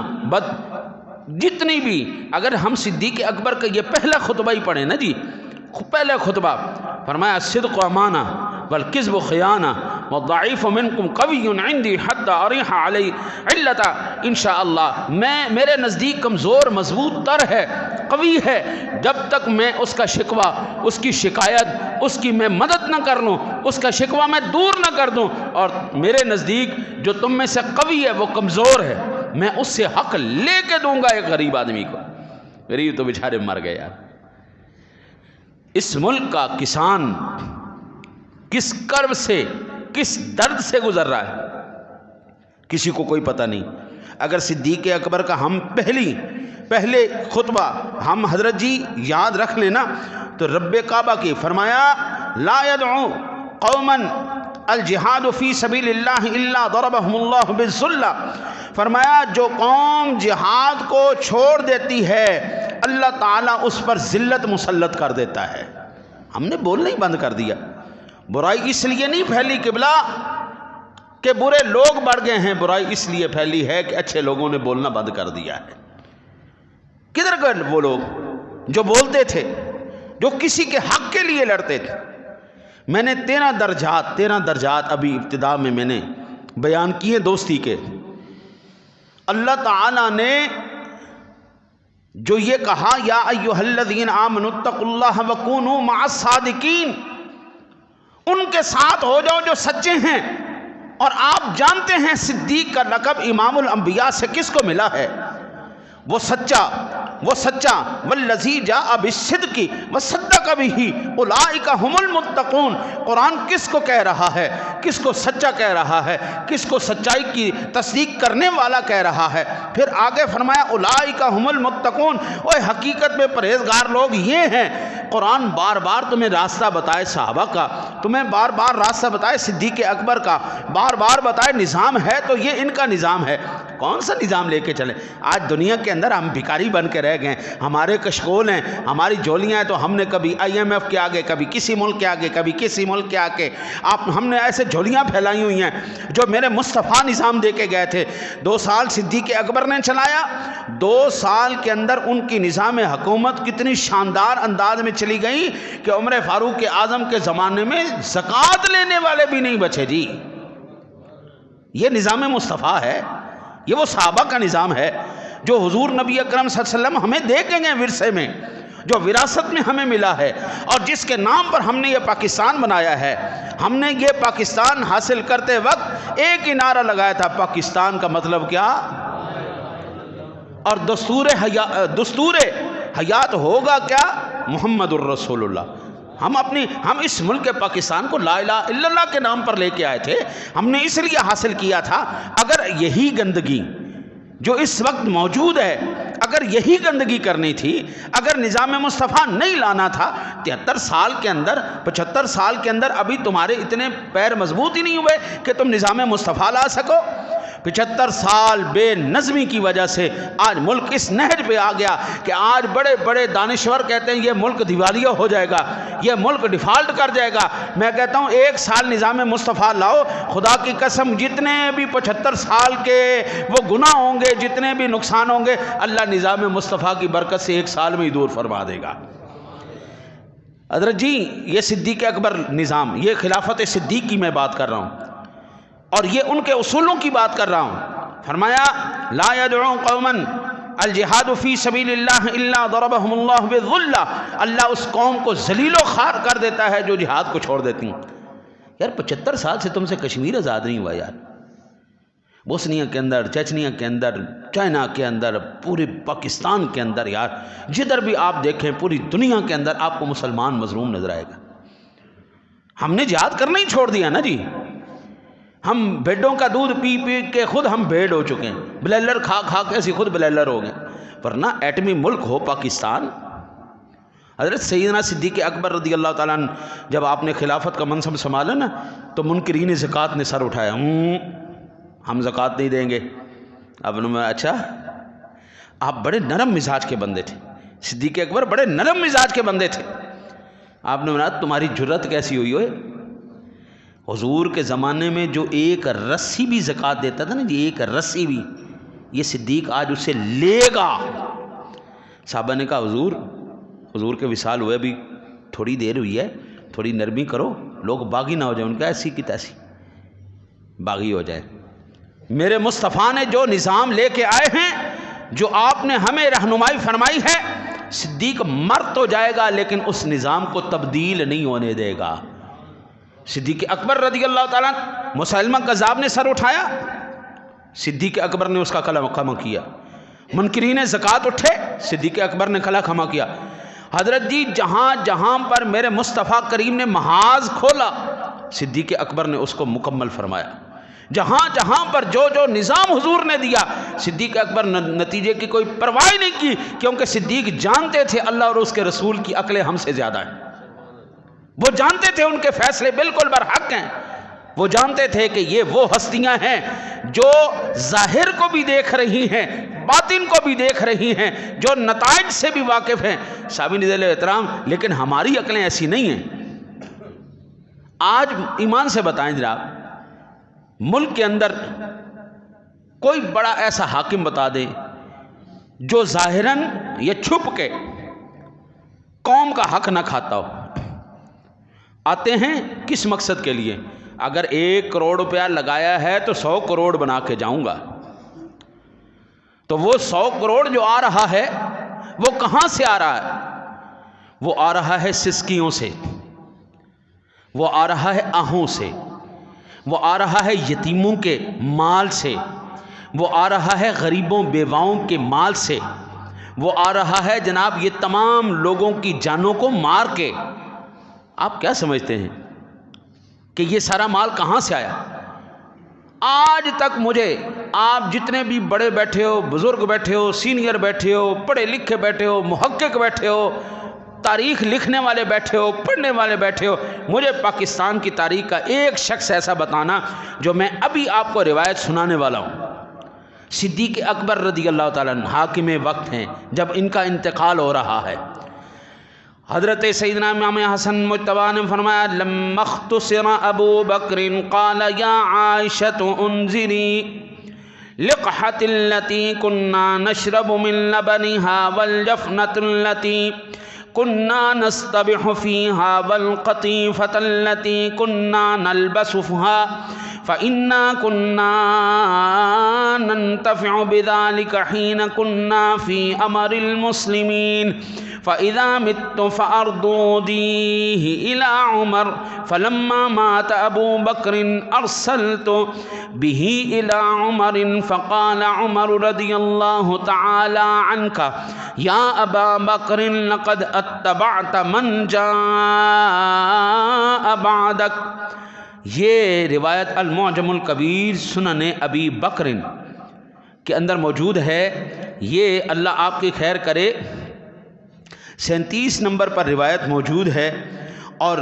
جتنی بھی، اگر ہم صدیق اکبر کا یہ پہلا خطبہ ہی پڑھیں نا جی، پہلا خطبہ فرمایا الصدق امانہ والکذب خیانہ والضعیف منکم قوی عندی حتی اریح علی علتا۔ انشاءاللہ میرے نزدیک کمزور مضبوط تر ہے، قوی ہے، جب تک میں اس کا شکوہ، اس کی شکایت، اس کی میں مدد نہ کر لوں، اس کا شکوہ میں دور نہ کر دوں، اور میرے نزدیک جو تم میں سے قوی ہے وہ کمزور ہے، میں اس سے حق لے کے دوں گا ایک غریب آدمی کو۔ غریب تو بیچارے مر گئے یار۔ اس ملک کا کسان کس کرب سے، کس درد سے گزر رہا ہے، کسی کو کوئی پتہ نہیں۔ اگر صدیق اکبر کا ہم پہلے خطبہ ہم حضرت جی یاد رکھ لینا تو رب کعبہ کی فرمایا لا يدعو قوما الجہاد فی سبیل اللہ الا ضربهم اللہ بالذلہ، فرمایا جو قوم جہاد کو چھوڑ دیتی ہے اللہ تعالیٰ اس پر ذلت مسلط کر دیتا ہے۔ ہم نے بولنا ہی بند کر دیا۔ برائی اس لیے نہیں پھیلی قبلہ کہ برے لوگ بڑھ گئے ہیں، برائی اس لیے پھیلی ہے کہ اچھے لوگوں نے بولنا بند کر دیا ہے۔ کدھر گئے وہ لوگ جو بولتے تھے، جو کسی کے حق کے لیے لڑتے تھے؟ میں نے 13 درجات ابھی ابتدا میں نے بیان کیے دوستی کے۔ اللہ تعالیٰ نے جو یہ کہا یا ایھا الذین آمنوا اتقوا اللہ وکونوا مع الصادقین، ان کے ساتھ ہو جاؤ جو سچے ہیں۔ اور آپ جانتے ہیں صدیق کا لقب امام الانبیاء سے کس کو ملا ہے؟ وہ سچا والذی جاء بالصدق وصدق بہ اولئک ھم المتقون۔ قرآن کس کو کہہ رہا ہے؟ کس کو سچا کہہ رہا ہے؟ کس کو سچائی کی تصدیق کرنے والا کہہ رہا ہے؟ پھر آگے فرمایا اولئک ھم المتقون، اوے حقیقت میں پرہیزگار لوگ یہ ہیں۔ قرآن بار بار تمہیں راستہ بتائے صحابہ کا، تمہیں بار بار راستہ بتائے صدیق اکبر کا، بار بار بتائے نظام ہے تو یہ ان کا نظام ہے۔ کون سا نظام لے کے چلیں؟ آج دنیا کے اندر ہم بھکاری بن کے رہ گئے، ہمارے کشکول ہیں، ہماری جولیاں ہیں، تو ہم نے کبھی IMF کے آگے، کبھی کسی ملک کے آگے، کبھی کسی ملک کے آگے ہم نے ایسے جولیاں پھیلائی ہوئی ہیں جو میرے مصطفیٰ نظام دے کے گئے تھے۔ 2 سال صدیق اکبر نے چلایا، 2 سال کے اندر ان کی نظام حکومت کتنی شاندار انداز میں چلی گئی کہ عمر فاروق اعظم کے زمانے میں زکوٰۃ لینے والے بھی نہیں بچے جی۔ یہ نظام مصطفیٰ ہے، یہ وہ صحابہ کا نظام ہے جو حضور نبی اکرم صلی اللہ علیہ وسلم ہمیں دے کے گئے ورثے میں، جو وراثت میں ہمیں ملا ہے، اور جس کے نام پر ہم نے یہ پاکستان بنایا ہے۔ ہم نے یہ پاکستان حاصل کرتے وقت ایک ہی نعرہ لگایا تھا، پاکستان کا مطلب کیا؟ اور دستور حیات ہوگا کیا؟ محمد الرسول اللہ۔ ہم اس ملک پاکستان کو لا الہ الا اللہ کے نام پر لے کے آئے تھے، ہم نے اس لیے حاصل کیا تھا۔ اگر یہی گندگی جو اس وقت موجود ہے، اگر یہی گندگی کرنی تھی، اگر نظام مصطفیٰ نہیں لانا تھا، 73 سال کے اندر، 75 سال کے اندر ابھی تمہارے اتنے پیر مضبوط ہی نہیں ہوئے کہ تم نظام مصطفیٰ لا سکو۔ 75 سال بے نظمی کی وجہ سے آج ملک اس نہج پہ آ گیا کہ آج بڑے بڑے دانشور کہتے ہیں یہ ملک دیوالیہ ہو جائے گا، یہ ملک ڈیفالٹ کر جائے گا۔ میں کہتا ہوں 1 سال نظام مصطفیٰ لاؤ، خدا کی قسم جتنے بھی 75 سال کے وہ گناہ ہوں گے، جتنے بھی نقصان ہوں گے، اللہ نظام مصطفیٰ کی برکت سے 1 سال میں ہی دور فرما دے گا۔ حضرت جی یہ صدیق اکبر نظام، یہ خلافت صدیق کی میں بات کر رہا ہوں، اور یہ ان کے اصولوں کی بات کر رہا ہوں۔ فرمایا لا يدعو قوما الجہاد فی سبیل اللہ الا ضربهم اللہ بالذلہ، اللہ اس قوم کو ذلیل و خوار کر دیتا ہے جو جہاد کو چھوڑ دیتی ہیں۔ یار 75 سال سے تم سے کشمیر آزاد نہیں ہوا یار، بوسنیا کے اندر، چچنیا کے اندر، چائنا کے اندر، پورے پاکستان کے اندر، یار جدھر بھی آپ دیکھیں پوری دنیا کے اندر آپ کو مسلمان مظلوم نظر آئے گا۔ ہم نے جہاد کرنا ہی چھوڑ دیا نا جی، ہم بھیڈوں کا دودھ پی پی کے خود ہم بھیڑ ہو چکے ہیں، بلیلر کھا کھا کے اسی خود بلیلر ہو گئے، ورنہ ایٹمی ملک ہو پاکستان۔ حضرت سیدنا صدیق اکبر رضی اللہ تعالیٰ عنہ جب آپ نے خلافت کا منصب سنبھالا نا تو منکرین زکوٰۃ نے سر اٹھایا، ہم زکوٰۃ نہیں دیں گے۔ اب میں اچھا، آپ بڑے نرم مزاج کے بندے تھے، صدیق اکبر بڑے نرم مزاج کے بندے تھے۔ آپ نے بولا تمہاری جرت کیسی ہوئی ہوئے؟ حضور کے زمانے میں جو ایک رسی بھی زکوٰۃ دیتا تھا نا جی، ایک رسی بھی، یہ صدیق آج اسے لے گا۔ صحابہ نے کہا حضور کے وصال ہوئے بھی تھوڑی دیر ہوئی ہے، تھوڑی نرمی کرو، لوگ باغی نہ ہو جائیں، ان کا ایسی کی تیسی باغی ہو جائے۔ میرے مصطفیٰ نے جو نظام لے کے آئے ہیں، جو آپ نے ہمیں رہنمائی فرمائی ہے، صدیق مر تو جائے گا لیکن اس نظام کو تبدیل نہیں ہونے دے گا۔ صدیق اکبر رضی اللہ تعالیٰ، مسلمہ کذاب نے سر اٹھایا، صدیق اکبر نے اس کا کلمہ خما کیا۔ منکرین زکوٰۃ اٹھے، صدیق اکبر نے کلمہ خما کیا۔ حضرت جی جہاں جہاں پر میرے مصطفیٰ کریم نے محاذ کھولا، صدیق اکبر نے اس کو مکمل فرمایا۔ جہاں جہاں پر جو جو نظام حضور نے دیا، صدیق اکبر نتیجے کی کوئی پرواہ نہیں کی، کیونکہ صدیق جانتے تھے اللہ اور اس کے رسول کی عقلیں ہم سے زیادہ ہیں۔ وہ جانتے تھے ان کے فیصلے بالکل برحق ہیں۔ وہ جانتے تھے کہ یہ وہ ہستیاں ہیں جو ظاہر کو بھی دیکھ رہی ہیں، باطن کو بھی دیکھ رہی ہیں، جو نتائج سے بھی واقف ہیں۔ صابن ذیل احترام، لیکن ہماری عقلیں ایسی نہیں ہیں۔ آج ایمان سے بتائیں جناب، ملک کے اندر کوئی بڑا ایسا حاکم بتا دے جو ظاہراً یا چھپ کے قوم کا حق نہ کھاتا ہو۔ آتے ہیں کس مقصد کے لیے؟ اگر 1 کروڑ روپیہ لگایا ہے تو 100 کروڑ بنا کے جاؤں گا۔ تو وہ 100 کروڑ جو آ رہا ہے وہ کہاں سے آ رہا ہے؟ وہ آ رہا ہے سسکیوں سے، وہ آ رہا ہے آہوں سے، وہ آ رہا ہے یتیموں کے مال سے، وہ آ رہا ہے غریبوں بیواؤں کے مال سے، وہ آ رہا ہے جناب یہ تمام لوگوں کی جانوں کو مار کے۔ آپ کیا سمجھتے ہیں کہ یہ سارا مال کہاں سے آیا؟ آج تک مجھے آپ جتنے بھی بڑے بیٹھے ہو، بزرگ بیٹھے ہو، سینئر بیٹھے ہو، پڑھے لکھے بیٹھے ہو، محقق بیٹھے ہو، تاریخ لکھنے والے بیٹھے ہو، پڑھنے والے بیٹھے ہو، مجھے پاکستان کی تاریخ کا ایک شخص ایسا بتانا جو میں ابھی آپ کو روایت سنانے والا ہوں۔ صدیق اکبر رضی اللہ تعالیٰ عنہ حاکم وقت ہیں جب ان کا انتقال ہو رہا ہے۔ حضرت سیدنا امام حسن مجتبی نے فرمایا لما اختصر ابو بکر قال یا عائشة انظری لقحة التي كنا نشرب من لبنها والجفنة التي كنا نستبح فيها والقطيفة التي كنا نلبسها فإنا كنا ننتفع بذلك حين كنا في أمر المسلمين فإذا مت فأردوديه إلى عمر فلما مات أبو بكر أرسلت به إلى عمر فقال عمر رضي الله تعالى عنك يا أبا بكر لقد اتبعت من جاء بعدك۔ یہ روایت المعجم الکبیر سنن ابی بکر کے اندر موجود ہے۔ یہ اللہ آپ کی خیر کرے 37 نمبر پر روایت موجود ہے، اور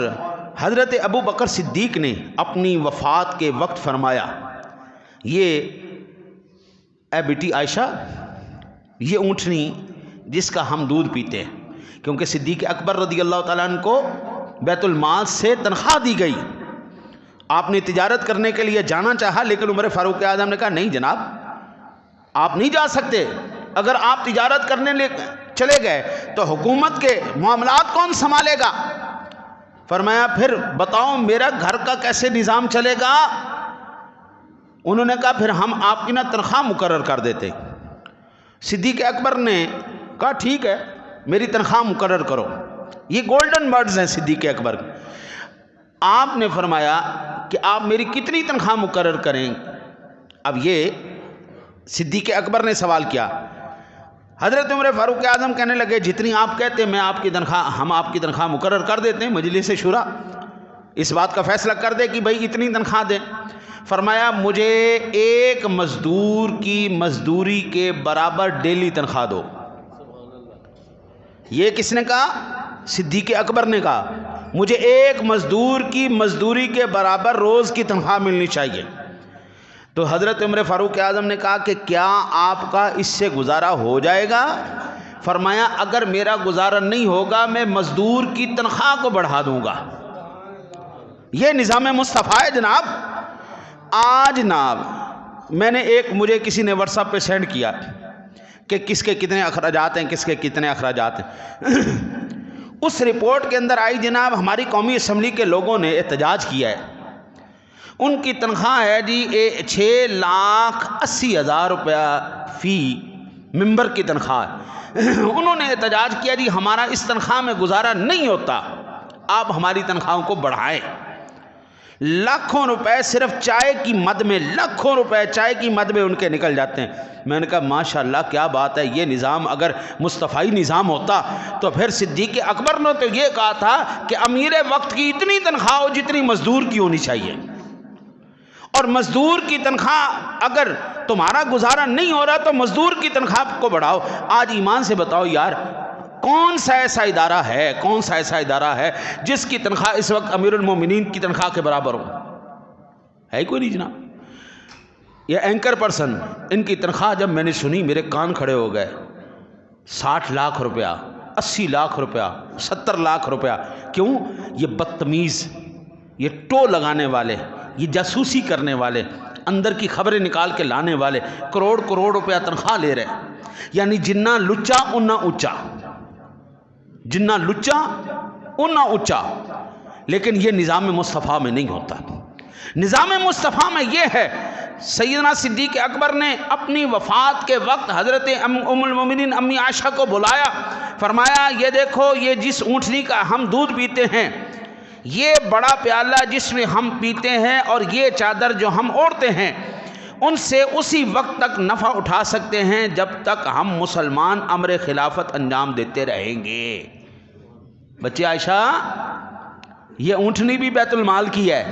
حضرت ابو بکر صدیق نے اپنی وفات کے وقت فرمایا، یہ اے بیٹی عائشہ، یہ اونٹنی جس کا ہم دودھ پیتے ہیں، کیونکہ صدیق اکبر رضی اللہ تعالیٰ عنہ کو بیت المال سے تنخواہ دی گئی، آپ نے تجارت کرنے کے لیے جانا چاہا، لیکن عمر فاروق اعظم نے کہا نہیں جناب آپ نہیں جا سکتے، اگر آپ تجارت کرنے چلے گئے تو حکومت کے معاملات کون سنبھالے گا؟ فرمایا پھر بتاؤ میرا گھر کا کیسے نظام چلے گا؟ انہوں نے کہا پھر ہم آپ کی نہ تنخواہ مقرر کر دیتے۔ صدیق اکبر نے کہا ٹھیک ہے میری تنخواہ مقرر کرو۔ یہ گولڈن ورڈز ہیں صدیق اکبر۔ آپ نے فرمایا کہ آپ میری کتنی تنخواہ مقرر کریں؟ اب یہ صدیق اکبر نے سوال کیا. حضرت عمر فاروق اعظم کہنے لگے جتنی آپ کہتے ہیں ہم آپ کی تنخواہ مقرر کر دیتے ہیں. مجلس شورا اس بات کا فیصلہ کر دے کہ بھائی اتنی تنخواہ دیں. فرمایا مجھے ایک مزدور کی مزدوری کے برابر ڈیلی تنخواہ دو. یہ کس نے کہا؟ صدیق اکبر نے کہا مجھے ایک مزدور کی مزدوری کے برابر روز کی تنخواہ ملنی چاہیے. تو حضرت عمر فاروق اعظم نے کہا کہ کیا آپ کا اس سے گزارا ہو جائے گا؟ فرمایا اگر میرا گزارا نہیں ہوگا میں مزدور کی تنخواہ کو بڑھا دوں گا. یہ نظام مصطفیٰ ہے جناب. آج جناب میں نے مجھے کسی نے واٹس ایپ پہ سینڈ کیا کہ کس کے کتنے اخراجات ہیں، کس کے کتنے اخراجات ہیں. اس رپورٹ کے اندر آئی جناب ہماری قومی اسمبلی کے لوگوں نے احتجاج کیا ہے. ان کی تنخواہ ہے جی 6,80,000 روپیہ فی ممبر کی تنخواہ ہے. انہوں نے احتجاج کیا جی ہمارا اس تنخواہ میں گزارا نہیں ہوتا، آپ ہماری تنخواہوں کو بڑھائیں. لاکھوں روپے صرف چائے کی مد میں، لاکھوں روپے چائے کی مد میں ان کے نکل جاتے ہیں. میں نے کہا ماشاءاللہ کیا بات ہے. یہ نظام اگر مصطفی نظام ہوتا تو پھر صدیق اکبر نے تو یہ کہا تھا کہ امیر وقت کی اتنی تنخواہ ہو جتنی مزدور کی ہونی چاہیے، اور مزدور کی تنخواہ اگر تمہارا گزارا نہیں ہو رہا تو مزدور کی تنخواہ کو بڑھاؤ. آج ایمان سے بتاؤ یار کون سا ایسا ادارہ ہے جس کی تنخواہ اس وقت امیر المومنین کی تنخواہ کے برابر ہو؟ ہے کوئی نہیں جناب. یہ اینکر پرسن ان کی تنخواہ جب میں نے سنی میرے کان کھڑے ہو گئے. 60 لاکھ روپیہ، 80 لاکھ روپیہ، 70 لاکھ روپیہ. کیوں؟ یہ بدتمیز، یہ ٹو لگانے والے، یہ جاسوسی کرنے والے، اندر کی خبریں نکال کے لانے والے کروڑ روپیہ تنخواہ لے رہے. یعنی جنہ لچا انا اونچا، جنہ لچا انا اونچا. لیکن یہ نظام مصطفیٰ میں نہیں ہوتا. نظام مصطفیٰ میں یہ ہے سیدنا صدیق اکبر نے اپنی وفات کے وقت حضرت ام المومنین امی عائشہ کو بلایا. فرمایا یہ دیکھو یہ جس اونٹنی کا ہم دودھ پیتے ہیں، یہ بڑا پیالہ جس میں ہم پیتے ہیں، اور یہ چادر جو ہم اوڑھتے ہیں، ان سے اسی وقت تک نفع اٹھا سکتے ہیں جب تک ہم مسلمان امر خلافت انجام دیتے رہیں گے. بچے عائشہ یہ اونٹنی بھی بیت المال کی ہے،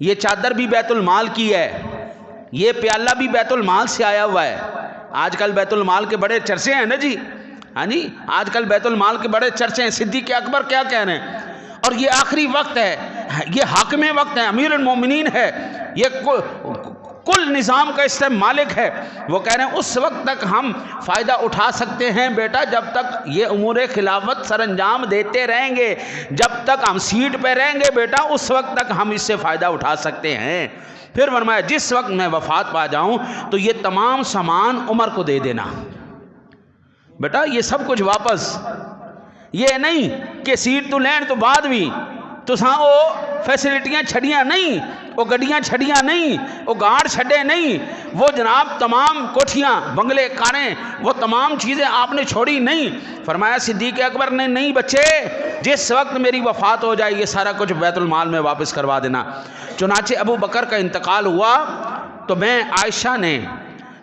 یہ چادر بھی بیت المال کی ہے، یہ پیالہ بھی بیت المال سے آیا ہوا ہے. آج کل بیت المال کے بڑے چرچے ہیں نا جی. ہاں جی آج کل بیت المال کے بڑے چرچے ہیں. صدیق اکبر کیا کہہ رہے ہیں؟ اور یہ آخری وقت ہے، یہ حاکم وقت ہے، امیر المومنین ہے، یہ کل نظام کا اس سے مالک ہے. وہ کہہ رہے ہیں اس وقت تک ہم فائدہ اٹھا سکتے ہیں بیٹا جب تک یہ امور خلافت سر انجام دیتے رہیں گے، جب تک ہم سیٹ پہ رہیں گے بیٹا اس وقت تک ہم اس سے فائدہ اٹھا سکتے ہیں. پھر فرمایا جس وقت میں وفات پا جاؤں تو یہ تمام سامان عمر کو دے دینا. بیٹا یہ سب کچھ واپس، یہ نہیں کہ سیٹ تو لین تو بعد بھی تو وہ فیسلٹیاں چھڑیاں نہیں، وہ گڈیاں چھڑیاں نہیں، وہ گارڈ چھڑے نہیں، وہ جناب تمام کوٹھیاں بنگلے کاریں وہ تمام چیزیں آپ نے چھوڑی نہیں. فرمایا صدیق اکبر نے نہیں بچے جس وقت میری وفات ہو جائے یہ سارا کچھ بیت المال میں واپس کروا دینا. چنانچہ ابو بکر کا انتقال ہوا تو میں عائشہ نے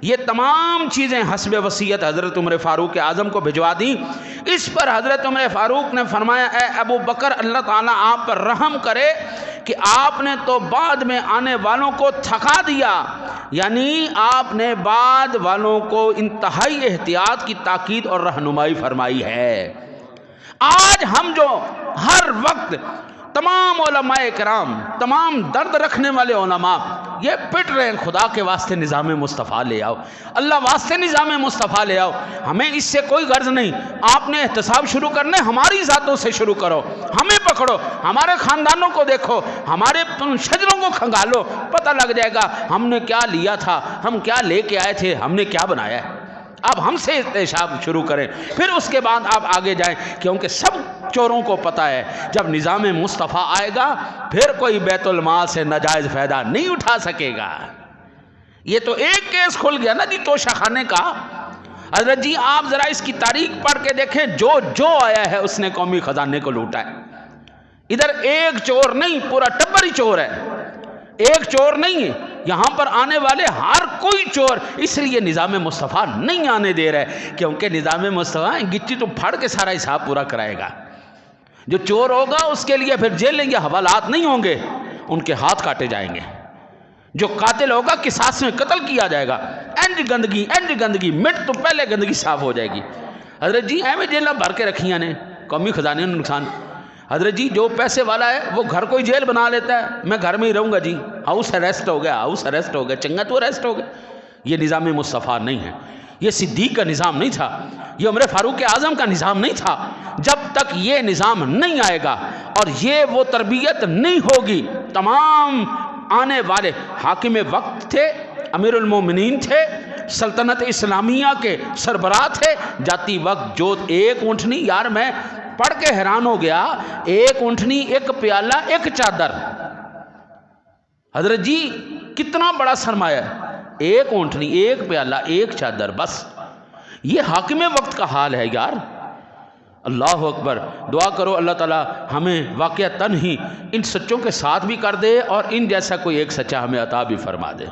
یہ تمام چیزیں حسب وصیت حضرت عمر فاروق اعظم کو بھجوا دیں. اس پر حضرت عمر فاروق نے فرمایا اے ابو بکر اللہ تعالیٰ آپ پر رحم کرے کہ آپ نے تو بعد میں آنے والوں کو تھکا دیا. یعنی آپ نے بعد والوں کو انتہائی احتیاط کی تاکید اور رہنمائی فرمائی ہے. آج ہم جو ہر وقت تمام علماء کرام، تمام درد رکھنے والے علماء یہ پٹ رہے ہیں خدا کے واسطے نظام مصطفیٰ لے آؤ، اللہ واسطے نظام مصطفیٰ لے آؤ. ہمیں اس سے کوئی غرض نہیں. آپ نے احتساب شروع کرنا ہے ہماری ذاتوں سے شروع کرو، ہمیں پکڑو، ہمارے خاندانوں کو دیکھو، ہمارے شجروں کو کھنگالو، پتہ لگ جائے گا ہم نے کیا لیا تھا، ہم کیا لے کے آئے تھے، ہم نے کیا بنایا ہے. اب ہم سے احتساب شروع کریں، پھر اس کے بعد آپ آگے جائیں، کیونکہ سب چوروں کو پتہ ہے جب نظام مصطفیٰ آئے گا پھر کوئی بیت المال سے ناجائز فائدہ نہیں اٹھا سکے گا. یہ تو ایک کیس کھل گیا نا جی توشہ خانے کا. حضرت جی آپ ذرا اس کی تاریخ پڑھ کے دیکھیں، جو آیا ہے اس نے قومی خزانے کو لوٹا ہے. ادھر ایک چور نہیں پورا ٹبر ہی چور ہے. ایک چور نہیں یہاں پر آنے والے ہر کوئی چور اس لیے نظام مصطفیٰ نہیں آنے دے رہا ہے کیونکہ نظام مصطفیٰ گچی تو پھڑ کے سارا حساب پورا کرائے گا. جو چور ہوگا اس کے لیے پھر جیل لیں گے، حوالات نہیں ہوں گے، ان کے ہاتھ کاٹے جائیں گے. جو قاتل ہوگا قصاص میں قتل کیا جائے گا. اینج گندگی مٹ تو پہلے گندگی صاف ہو جائے گی. حضرت جی ایویں جیلیں بھر کے رکھیاں نے، قومی خزانے میں نقصان. حضرت جی جو پیسے والا ہے وہ گھر کو ہی جیل بنا لیتا ہے، میں گھر میں ہی رہوں گا جی، ہاؤس اریسٹ ہو گیا، چنگا تو اریسٹ ہو گیا. یہ نظام مصطفیٰ نہیں ہے، یہ صدیق کا نظام نہیں تھا، یہ عمر فاروق اعظم کا نظام نہیں تھا. جب تک یہ نظام نہیں آئے گا اور یہ وہ تربیت نہیں ہوگی، تمام آنے والے حاکم وقت تھے، امیر المومنین تھے، سلطنت اسلامیہ کے سربراہ تھے، جاتی وقت جو ایک اونٹنی، یار میں پڑھ کے حیران ہو گیا، ایک اونٹنی، ایک پیالہ، ایک چادر. حضرت جی کتنا بڑا سرمایہ ہے، ایک اونٹنی، ایک پیالہ، ایک چادر، بس. یہ حاکم وقت کا حال ہے یار. اللہ اکبر. دعا کرو اللہ تعالی ہمیں واقعتاً ہی ان سچوں کے ساتھ بھی کر دے اور ان جیسا کوئی ایک سچا ہمیں عطا بھی فرما دے.